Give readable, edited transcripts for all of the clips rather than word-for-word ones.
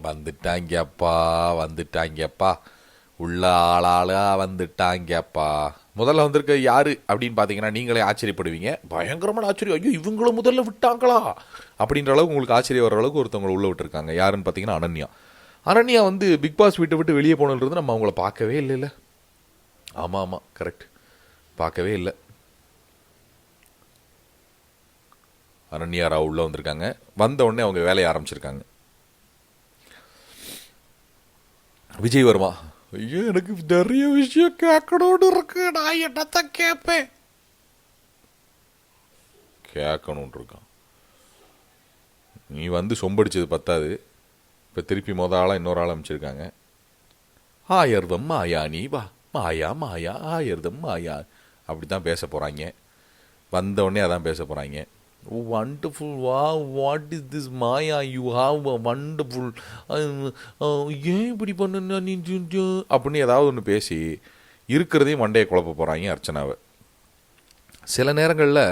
வந்துட்டாங்கப்பா வந்துட்டாங்கப்பா உள்ள ஆளாளா வந்துட்டாங்கப்பா. முதல்ல வந்திருக்க யாரு அப்படின்னு பார்த்தீங்கன்னா நீங்களே ஆச்சரியப்படுவீங்க. பயங்கரமான ஆச்சரியம், ஐயோ இவங்களும் முதல்ல விட்டாங்களா அப்படின்ற அளவுக்கு உங்களுக்கு ஆச்சரியம் வர அளவுக்கு ஒருத்தவங்களை உள்ள விட்டுருக்காங்க. யாருன்னு பார்த்தீங்கன்னா அனன்யா. அனன்யா வந்து பிக் பாஸ் வீட்டை விட்டு வெளியே போனதுலேருந்து நம்ம அவங்கள பார்க்கவே இல்லைல்ல. ஆமாம் ஆமாம் கரெக்ட், பார்க்கவே இல்லை. அனன்யா ராவ் உள்ளே வந்திருக்காங்க. வந்த உடனே அவங்க வேலையை ஆரம்பிச்சிருக்காங்க. விஜய் வர்மா, ஐயோ எனக்கு நிறைய விஷயம் கேட்கணும்னு இருக்கு, நான் என்னத்தான் கேட்பேன். கேட்கணும்னு இருக்கான். நீ வந்து சொம்படிச்சது பத்தாது, இப்போ திருப்பி ஆளாக இன்னொரு ஆள் அமைச்சிருக்காங்க. ஆயர்தம் மாயா நீ வா, மாயா மாயா ஆயர்தம் மாயா, அப்படி தான் பேச போகிறாங்க. வந்தவுடனே அதான் பேச போகிறாங்க. வண்டர்ஃபுல், வா what is this Maya, you have a wonderful, ஏன் இப்படி பண்ணுன்னா நீ அப்படின்னு ஏதாவது ஒன்று பேசி இருக்கிறதையும் மண்டையை குழப்ப போகிறாங்க அர்ச்சனாவை. சில நேரங்களில்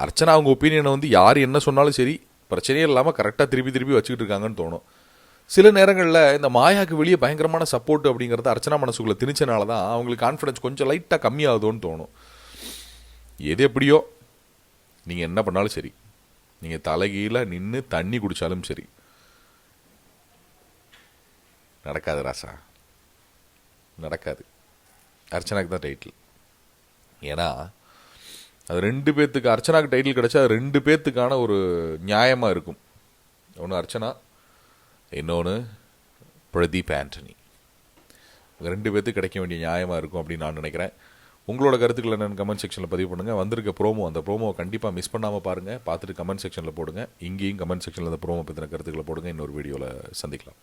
அர்ச்சனா அவங்க ஒப்பீனியனை வந்து யார் என்ன சொன்னாலும் சரி பிரச்சனையே இல்லாமல் கரெக்டாக திருப்பி திருப்பி வச்சுக்கிட்டு இருக்காங்கன்னு தோணும். சில நேரங்களில் இந்த மாயாவுக்கு வெளியே பயங்கரமான சப்போர்ட் அப்படிங்கிறது அர்ச்சனா மனசுக்குள்ளே திணிச்சனால தான் அவங்களுக்கு கான்ஃபிடன்ஸ் கொஞ்சம் லைட்டாக கம்மியாகுதோன்னு தோணும். எது எப்படியோ நீங்கள் என்ன பண்ணாலும் சரி, நீங்கள் தலைகீழ நின்று தண்ணி குடித்தாலும் சரி நடக்காது ராசா, நடக்காது. அர்ச்சனாக்கு தான் டைட்டில். ஏன்னா அது 2 பேர்த்துக்கு, அர்ச்சனாக்கு டைட்டில் கிடச்சா அது 2 பேர்த்துக்கான ஒரு நியாயமாக இருக்கும். ஒன்று அர்ச்சனா, இன்னொன்று பிரதீப் ஆண்டனி. 2 பேர்த்துக்கு கிடைக்க வேண்டிய நியாயமாக இருக்கும் அப்படின்னு நான் நினைக்கிறேன். உங்களோட கருத்துக்கள் என்னென்னு கமெண்ட் செக்ஷனில் பதிவு பண்ணுங்கள். வந்திருக்க ப்ரோமோ, அந்த ப்ரோமோவை கண்டிப்பாக மிஸ் பண்ணாமல் பாருங்கள். பார்த்துட்டு கமெண்ட் செக்ஷனில் போடுங்க. இங்கேயும் கமெண்ட் செக்ஷனில் அந்த ப்ரோமோ பற்றின கருத்துக்களை போடுங்க. இன்னொரு வீடியோவில் சந்திக்கலாம்.